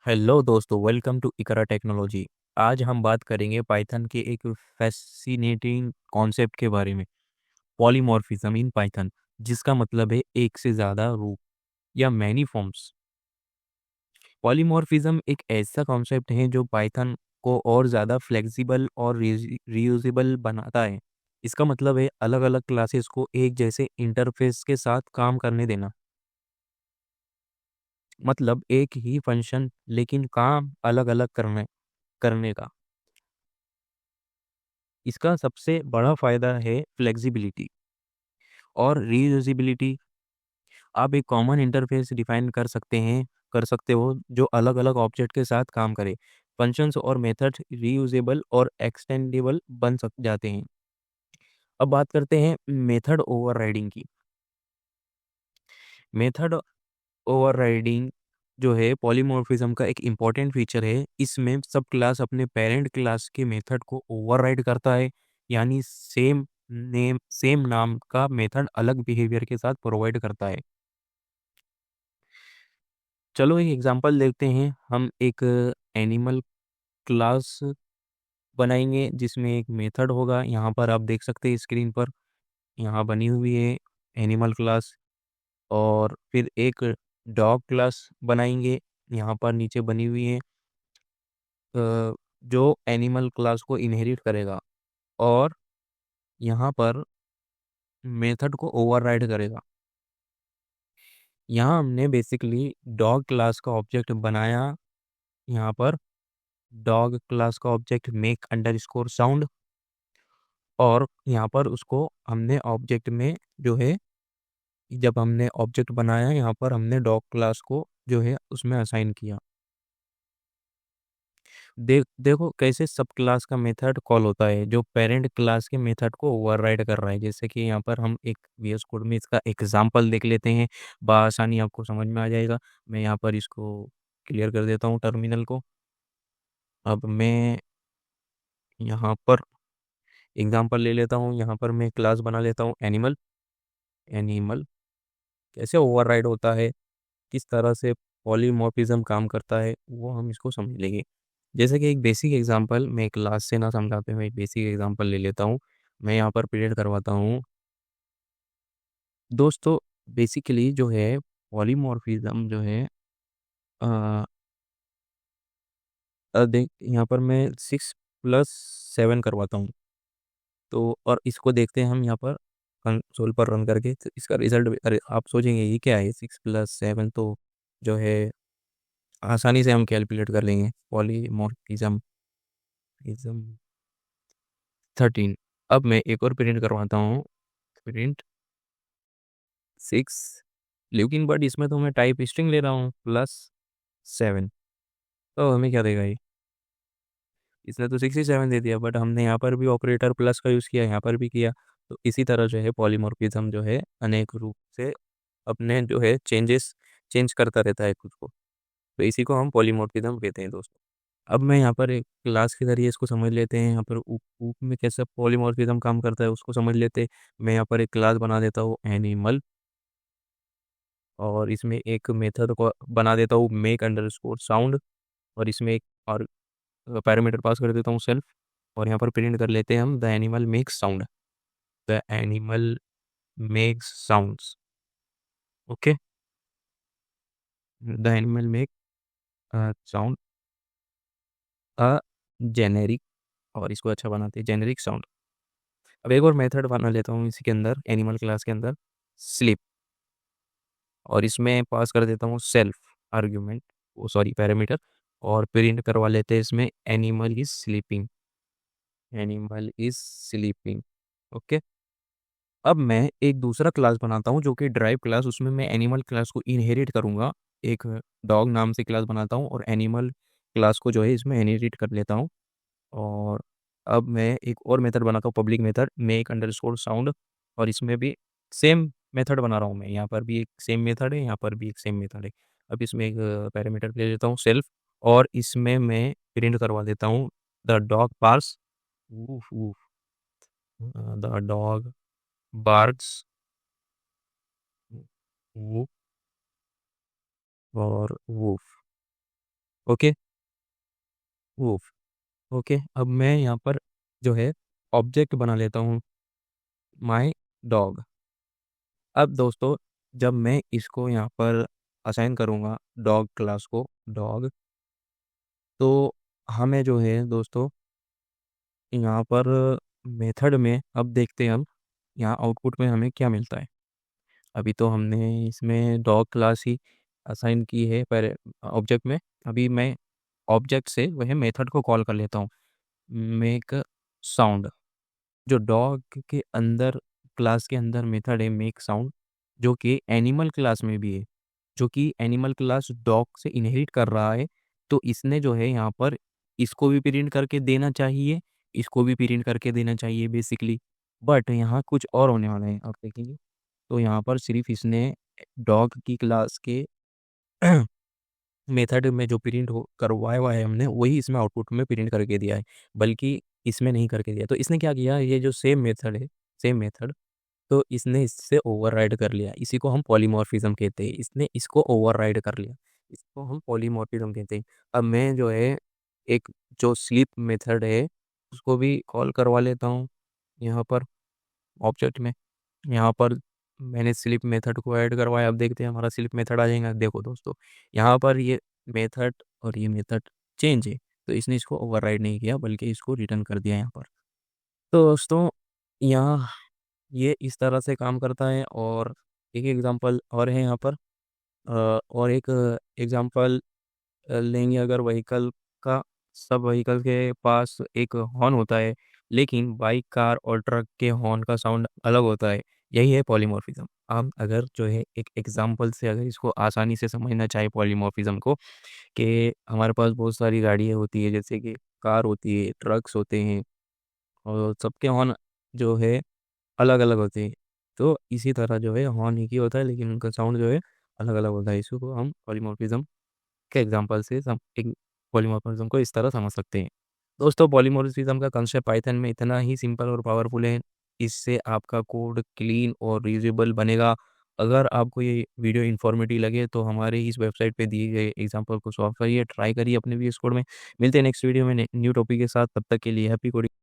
Hello दोस्तों, welcome to Iqra technology. आज हम बात करेंगे पाइथन के एक फैसिनेटिंग कॉन्सेप्ट के बारे में, पॉलीमॉर्फिज्म इन पाइथन, जिसका मतलब है एक से ज़्यादा रूप या मैनी फॉर्म्स। पॉलीमॉर्फिज्म एक ऐसा कॉन्सेप्ट है जो पाइथन को और ज़्यादा फ्लेक्सिबल और रीयूजेबल बनाता है। इसका मतलब है अलग अलग क्लासेस को एक जैसे इंटरफेस के साथ काम करने देना। मतलब एक ही फंक्शन लेकिन काम अलग अलग करने करने का। इसका सबसे बड़ा फ़ायदा है फ्लेक्सिबिलिटी और रीयूजेबिलिटी। आप एक कॉमन इंटरफेस डिफाइन कर सकते हो जो अलग-अलग ऑब्जेक्ट के साथ काम करे। फंक्शंस और मेथड्स रीयूजेबल और एक्सटेंडेबल बन सक जाते हैं। अब बात करते हैं मेथड ओवरराइडिंग की। मेथड ओवरराइडिंग जो है पॉलीमॉर्फिज्म का एक इम्पॉर्टेंट फीचर है। इसमें सब क्लास अपने पेरेंट क्लास के मेथड को ओवरराइड करता है, यानी सेम नाम का मेथड अलग बिहेवियर के साथ प्रोवाइड करता है। चलो एक एग्जांपल देखते हैं। हम एक एनिमल क्लास बनाएंगे जिसमें एक मेथड होगा। यहाँ पर आप देख सकते हैं स्क्रीन पर, यहाँ बनी हुई है एनिमल क्लास। और फिर एक डॉग क्लास बनाएंगे, यहाँ पर नीचे बनी हुई है, जो एनिमल क्लास को इनहेरिट करेगा और यहाँ पर मेथड को ओवरराइड करेगा। यहाँ हमने बेसिकली डॉग क्लास का ऑब्जेक्ट बनाया। यहाँ पर डॉग क्लास का ऑब्जेक्ट मेक अंडरस्कोर साउंड, और यहाँ पर उसको हमने ऑब्जेक्ट में जो है, जब हमने ऑब्जेक्ट बनाया यहाँ पर हमने डॉग क्लास को जो है उसमें असाइन किया। देखो कैसे सब क्लास का मेथड कॉल होता है जो पेरेंट क्लास के मेथड को ओवरराइड कर रहा है। जैसे कि यहाँ पर हम एक वीएस कोड में इसका एग्जांपल देख लेते हैं, बआसानी आपको समझ में आ जाएगा। मैं यहाँ पर इसको क्लियर कर देता हूँ टर्मिनल को। अब मैं यहाँ पर एग्जांपल ले लेता हूँ, यहाँ पर मैं क्लास बना लेता हूँ एनिमल। एनिमल कैसे ओवरराइड होता है, किस तरह से पॉलीमॉर्फिज्म काम करता है, वो हम इसको समझ लेंगे। जैसे कि एक बेसिक एग्जांपल, मैं क्लास से ना समझाते हुए एक बेसिक एग्जांपल ले लेता हूँ। मैं यहाँ पर प्रिंट करवाता हूँ। दोस्तों बेसिकली जो है पॉलीमॉर्फिज्म जो है, अ, देख यहाँ पर मैं 6+7 करवाता हूँ। तो और इसको देखते हैं हम यहाँ पर कंसोल पर रन करके, तो इसका रिजल्ट अरे आप सोचेंगे ये क्या है 6+7, तो जो है आसानी से हम कैलकुलेट कर लेंगे। Polymorphism ism 13। अब मैं एक और प्रिंट करवाता हूँ, प्रिंट 6, लेकिन बट इसमें तो मैं टाइप स्ट्रिंग ले रहा हूँ +7। तो हमें क्या देगा ये, इसने तो 67 दे दिया, बट हमने यहाँ पर भी ऑपरेटर प्लस का यूज़ किया, यहाँ पर भी किया। तो इसी तरह जो है पॉलीमॉर्फिज्म जो है अनेक रूप से अपने जो है चेंज करता रहता है खुद को। तो इसी को हम पॉलीमॉर्फिज्म कहते हैं दोस्तों। अब मैं यहाँ पर एक क्लास के ज़रिए इसको समझ लेते हैं। यहाँ पर ऊप ऊप में कैसे पॉलीमॉर्फिज्म काम करता है उसको समझ लेते हैं। मैं यहाँ पर एक क्लास बना देता हूँ एनिमल, और इसमें एक मेथड को बना देता हूँ मेक अंडरस्कोर साउंड, और इसमें एक और पैरामीटर पास कर देता हूँ सेल्फ। और यहाँ पर प्रिंट कर लेते हैं हम the animal makes sound. The animal makes sounds. Okay, the animal make sound a generic, और इसको अच्छा बनाते हैं जेनेरिक साउंड। अब एक और मेथड बना लेता हूँ इसी के अंदर, एनिमल क्लास के अंदर, स्लीप, और इसमें पास कर देता हूँ सेल्फ आर्ग्यूमेंट, वो सॉरी पैरामीटर, और प्रिंट करवा लेते हैं इसमें animal is sleeping. Animal is sleeping. Okay. अब मैं एक दूसरा क्लास बनाता हूँ जो कि ड्राइव क्लास, उसमें मैं एनिमल क्लास को इनहेरिट करूँगा। एक डॉग नाम से क्लास बनाता हूँ और एनिमल क्लास को जो है इसमें इनहेरिट कर लेता हूँ। और अब मैं एक और मेथड बनाता हूँ, public method make underscore sound, और इसमें भी सेम मेथड बना रहा हूँ मैं। यहाँ पर भी एक सेम मेथड है, यहाँ पर भी एक सेम मेथड है। अब इसमें एक पैरामीटर ले लेता हूँ सेल्फ, और इसमें मैं प्रिंट करवा देता हूँ the dog bars, the dog barks woof और वूफ। ओके वो ओके, अब मैं यहाँ पर जो है ऑब्जेक्ट बना लेता हूँ माई डॉग। अब दोस्तों जब मैं इसको यहाँ पर असाइन करूँगा डॉग क्लास को, डॉग, तो हमें जो है दोस्तों यहाँ पर मेथड में अब देखते हैं हम यहाँ आउटपुट में हमें क्या मिलता है। अभी तो हमने इसमें डॉग क्लास ही असाइन की है पर ऑब्जेक्ट में। अभी मैं ऑब्जेक्ट से वह मेथड को कॉल कर लेता हूँ, मेक साउंड। जो डॉग के अंदर क्लास के अंदर मेथड है मेक साउंड, जो कि एनिमल क्लास में भी है, जो कि एनिमल क्लास डॉग से इनहेरिट कर रहा है। तो इसने जो है यहाँ पर इसको भी प्रिंट करके देना चाहिए, इसको भी प्रिंट करके देना चाहिए बेसिकली। बट यहाँ कुछ और होने वाला है, आप देखेंगे। तो यहाँ पर सिर्फ इसने डॉग की क्लास के मेथड में जो प्रिंट हो करवाया हुआ है हमने, वही इसमें आउटपुट में प्रिंट करके दिया है, बल्कि इसमें नहीं करके दिया। तो इसने क्या किया, ये जो सेम मेथड है, सेम मेथड, तो इसने इससे ओवरराइड कर लिया। इसी को हम पॉलीमॉर्फिज्म कहते हैं। इसने इसको ओवरराइड कर लिया, इसको हम पॉलीमॉर्फिज्म कहते हैं। अब मैं जो है एक जो स्लीप मेथड है उसको भी कॉल करवा लेता हूँ यहाँ पर ऑब्जेक्ट में। यहाँ पर मैंने स्लिप मेथड को ऐड करवाया। अब देखते हैं हमारा स्लिप मेथड आ जाएगा। देखो दोस्तों, यहाँ पर ये मेथड और ये मेथड चेंज है, तो इसने इसको ओवरराइड नहीं किया बल्कि इसको रिटर्न कर दिया यहाँ पर। तो दोस्तों यहाँ ये इस तरह से काम करता है। और एक एग्जांपल और है यहाँ पर, और एक एग्जांपल लेंगे। अगर व्हीकल का, सब व्हीकल के पास एक हॉर्न होता है, लेकिन बाइक, कार और ट्रक के हॉर्न का साउंड अलग होता है। यही है पॉलीमॉर्फिज्म। हम अगर जो है एक एग्जांपल से अगर इसको आसानी से समझना चाहे पॉलीमॉर्फिज्म को, कि हमारे पास बहुत सारी गाड़ियाँ होती है, जैसे कि कार होती है, ट्रक्स होते हैं, और सबके हॉर्न जो है अलग अलग होते हैं। तो इसी तरह जो है हॉर्न एक ही होता है, लेकिन उनका साउंड जो है अलग अलग होता है। इसको हम पॉलीमॉर्फिज्म के एग्जांपल से एक पॉलीमॉर्फिज्म को इस तरह समझ सकते हैं। दोस्तों पॉलीमॉर्फिज्म का कंसेप्ट पाइथन में इतना ही सिंपल और पावरफुल है। इससे आपका कोड क्लीन और रीयूजेबल बनेगा। अगर आपको ये वीडियो इन्फॉर्मेटिव लगे तो हमारे इस वेबसाइट पे दिए गए एग्जांपल को सॉल्व करिए, ट्राई करिए अपने VS कोड में। मिलते हैं नेक्स्ट वीडियो में न्यू टॉपिक के साथ। तब तक के लिए हैप्पी कोडिंग।